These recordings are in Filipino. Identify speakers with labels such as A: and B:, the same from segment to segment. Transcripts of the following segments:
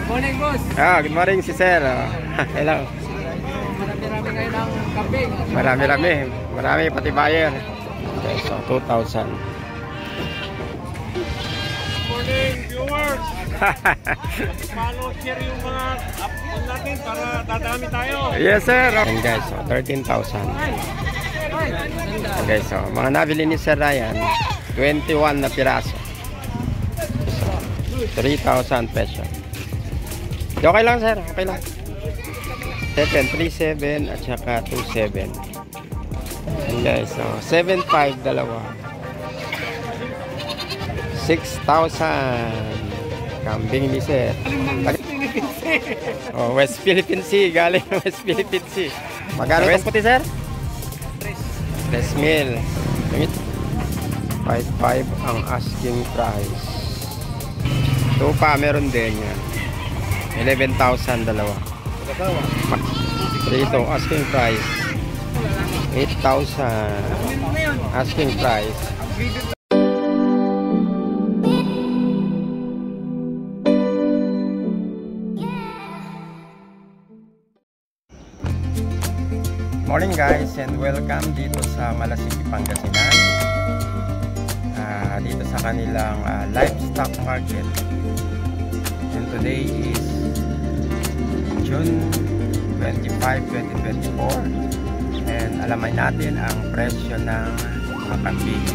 A: Morning, boss.
B: Good morning si Sir. Hello.
A: Marami-rami kayo ng kambing.
B: Marami pati buyer. Okay, so 2,000.
C: Morning, viewers. Follow, share yung mga upload natin para dadami tayo.
B: Yes, sir. And guys, so 13,000. Okay, so mga nabili ni Sir Ryan, 21 na piraso. So, 3,000 pesos. Okay lang, sir. Okay lang. 737 at saka 27. And guys, so 7,500 dalawa. 6,000. Kambing ni Sir. Oh, West Philippine Sea. Galing West Philippine Sea. Magkano West puti, sir? 3,000. 5,500 ang asking price. Ito pa, meron din yan. 11,000 dalawa. Dito, asking price 8,000. Asking price. Morning guys, and welcome dito sa Malasiki, Pangasinan. Dito sa kanilang livestock market. And today is June 25, 2024. And alaman natin ang presyo ng mga kambing.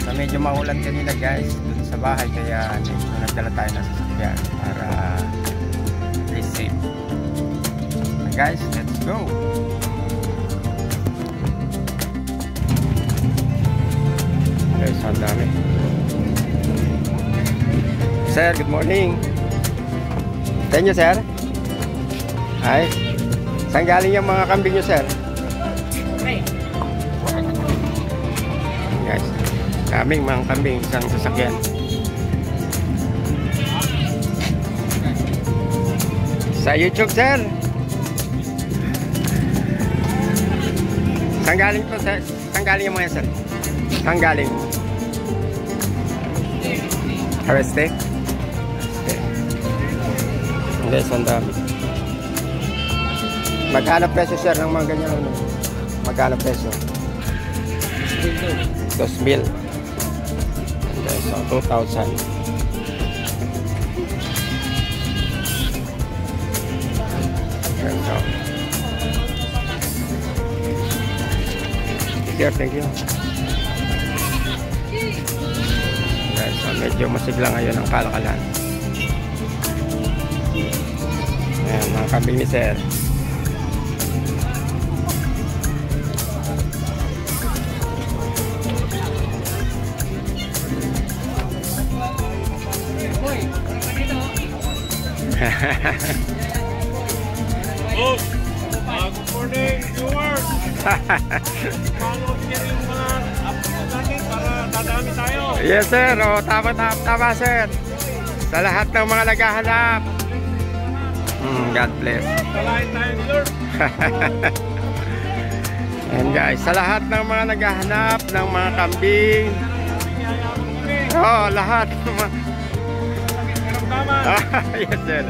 B: So medyo maulan kanina guys dun sa bahay, kaya medyo nagdala tayo ng sasakyan para receive. Guys, let's go! Guys, ang dami. Sir, good morning. Thank you, sir. Ay, saan galing yung mga kambing nyo, sir? Guys, daming mga kambing, isang sasakyan. Sa YouTube, sir. Saan galing po, sir? Saan galing yung mga, sir? Saan galing? Harveste? Okay. Guys, ang dami. Magkano presyo, sir, ng mga ganyan? Ano? Magkano presyo? 2,000. Okay, so 2,000. Okay, so. Sir, thank you. Okay, so medyo masigla ngayon ang kalakalan. Ayan, mga kambing ni Sir.
C: Boss, good morning, viewers. Follow, share yung mga upload natin para dadami tayo.
B: Yes, sir. O, tama, sir. Sa lahat ng mga naghahanap. God bless.
C: Salain tayo ni Lord.
B: And guys, sa lahat ng mga naghahanap ng mga kambing. Oh, lahat. Yes, sir.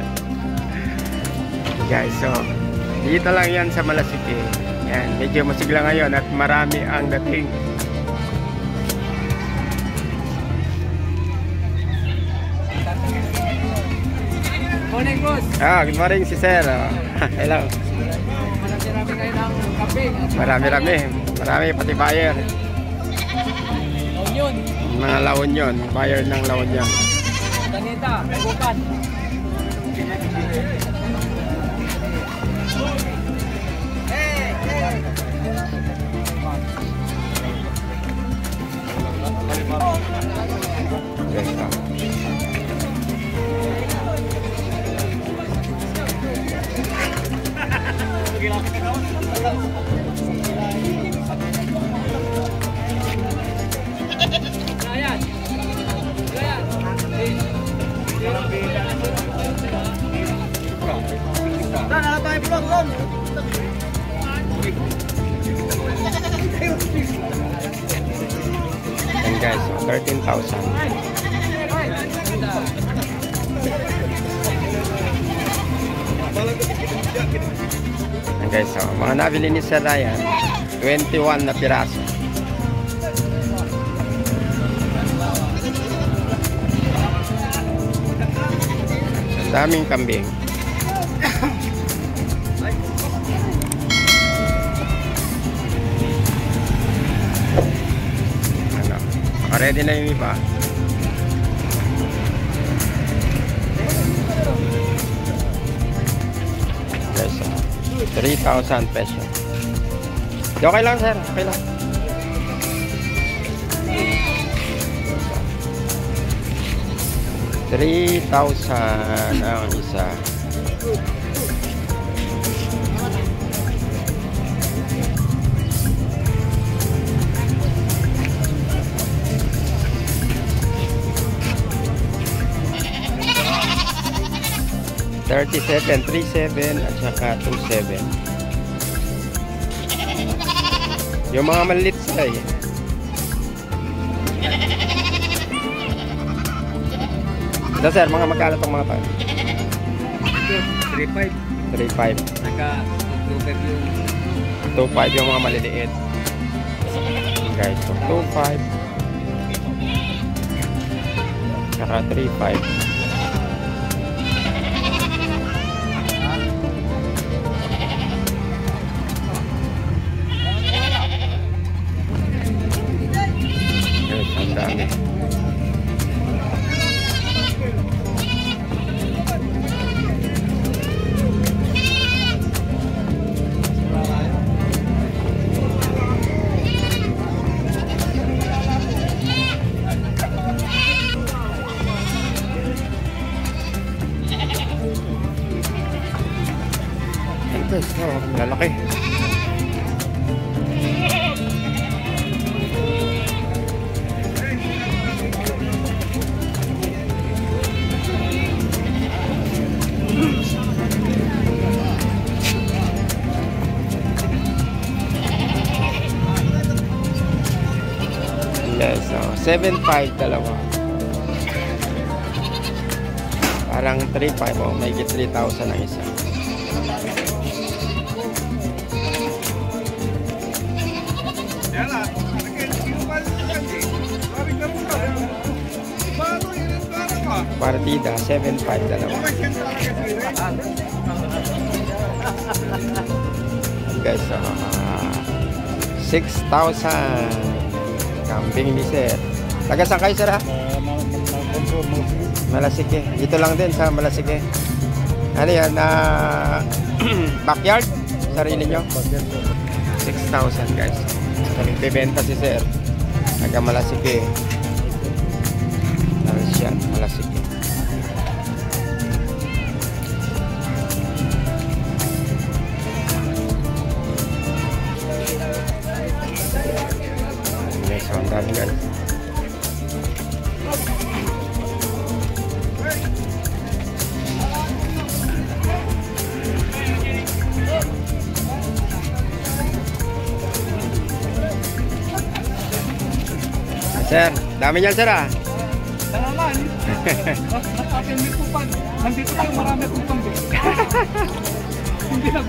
B: Guys, so dito lang yan sa Malasiki. Yan, medyo masigla ngayon at marami ang dating.
A: Morning, boss.
B: Good morning si Sir. Hello.
A: Marami-rami kayo ng kambing.
B: Marami pati buyer.
A: La Union.
B: Mga La Union, buyer ng La Union.
A: Danita, bukan.
B: Okay, so. And guys, so 13,000. guys, so, mga nabili ni Sir Ryan, 21 na piraso. So, daming kambing. Ano, ready na yung iba. Guys, so, 3,000 pesos. Okay lang, sir. Okay lang. $3,000 ang isa. $37, $37 at saka $27. Yung mga maliit sila eh. Ito sir, mga magkano itong mga tayo?
A: 3.5.
B: 3.5.
A: Naka-2.5 yung
B: 2.5 yung mga maliliit. Guys, so 2.5 saka 3.5. Ang dami. Ito, lalaki. Yes, so 7.5 dalawa. Parang 3.5 o may 3,000 ang isa. Partida 7.5 dalawa. Guys, so 6,000 kambing ni sir. Taga saan kayo sir ha? Malasike. Dito lang din sa Malasike. Ano yan? Backyard? Sarili nyo? 6,000 guys. So, nagbibenta si sir. Taga Malasike. Tapos yan, Malasike. So, ang dami guys. Sir, dami niyan sir ah.
A: Salaman. Akin may kupad. Nandito tayo marami akong kambing. Hindi lang.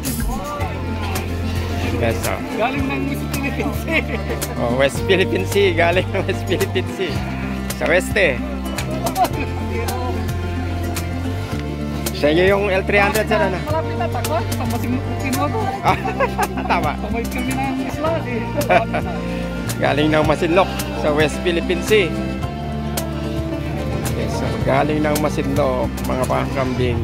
B: Yes, so.
A: Galing ng West Philippine Sea.
B: Oh, West Philippine Sea. Galing ng West Philippine Sea. Sa Weste. Sa inyo yung L300 sir ano?
A: Malapit na tako. Sa Masinloc.
B: Tama.
A: Kamay kami ng isla.
B: Galing ng Masinloc sa West Philippine Sea. Okay, so galing ng Masinloc, mga pakambing.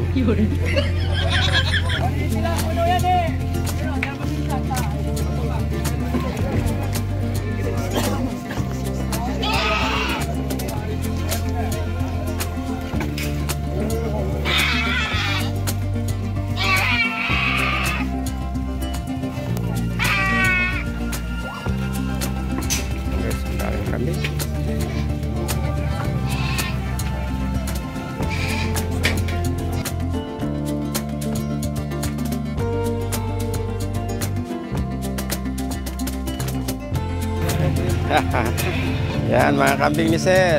B: Yan, mga kambing ni sir.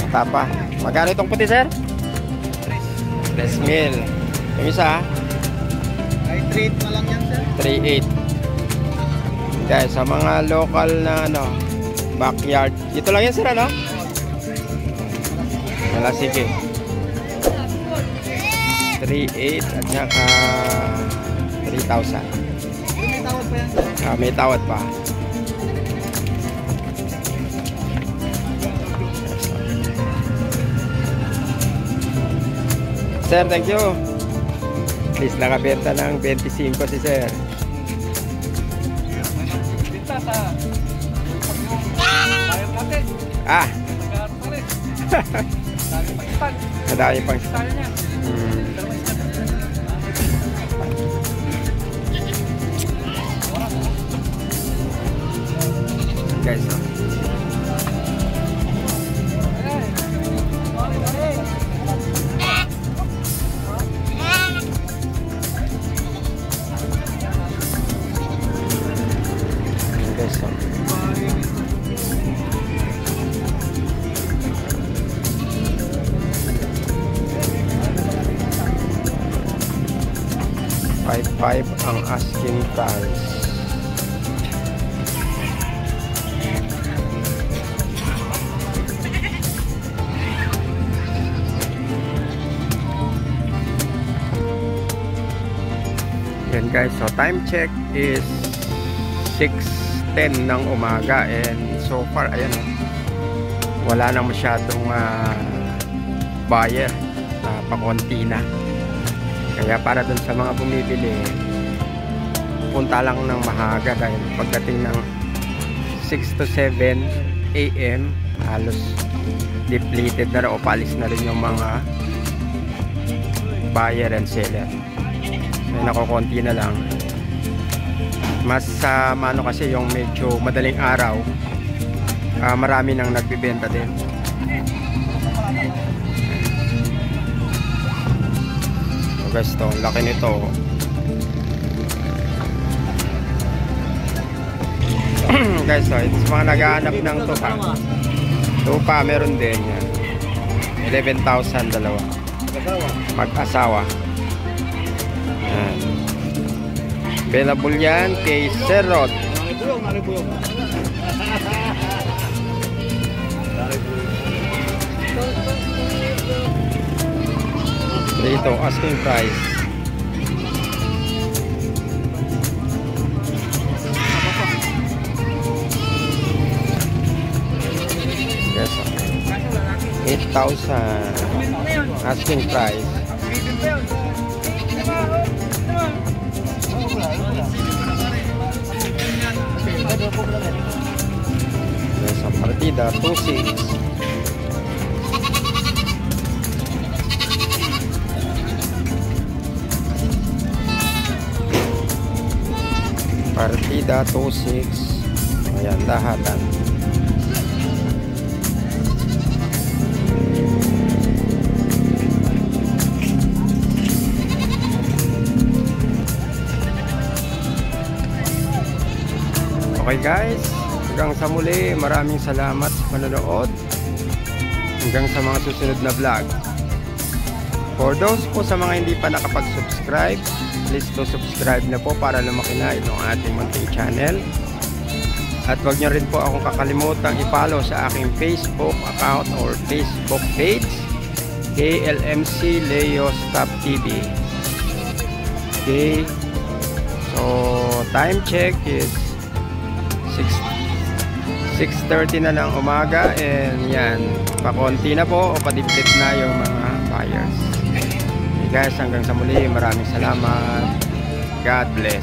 B: Tapa. Magkano itong puti sir? 3,000. Yung isa
A: Ay, treat na lang yan, sir.
B: 3.8. Guys, sa mga local na ano, backyard. Dito lang yan, sir, ano? Wala, sige. 3.8 at saka 3,000.
A: May tawad pa yan, sir.
B: May tawad pa. Sir, thank you. Please nakabenta ng 25 si sir.
A: Dito sa bayad natin. Nagkaroon pa rin. Dami pang ipan.
B: Madami pang...
A: Tayo niya.
B: Guys, oh. Guys, oh. $5.5 ang asking price. Yan guys, so time check is 6:10 ng umaga and so far ayan, wala nang masyadong buyer, pakonti na. Kaya para dun sa mga bumibili, punta lang ng mahaga dahil pagdating ng 6 to 7 AM halos depleted na rin o palis na rin yung mga buyer and seller. May nakukunti na lang. Mas mano kasi yung medyo madaling araw, marami nang nagbibenta din. So guys, to laki nito. Guys, so it's mga naghahanap ng tupa. Tupa meron din yan. 11,000 dalawa. Mag-asawa. Yan. Available yan kay Sir Rod. Dito, asking price. Yes, 8,000 asking price. Sa partida 2.6. Partida 2.6. Ayan, lahatan. Okay guys, hanggang sa muli, maraming salamat sa panonood. Hanggang sa mga susunod na vlog. For those po sa mga hindi pa nakapag-subscribe, please to subscribe na po para lumaki na itong ating munting channel. At huwag nyo rin po akong kakalimutan i-follow sa aking Facebook account or Facebook page, KLMC Leo Stop TV. Okay, so time check is 6:30 na ng umaga and yan, pakonti na po o padiplit na yung mga buyers. Okay guys, hanggang sa muli, maraming salamat. God bless.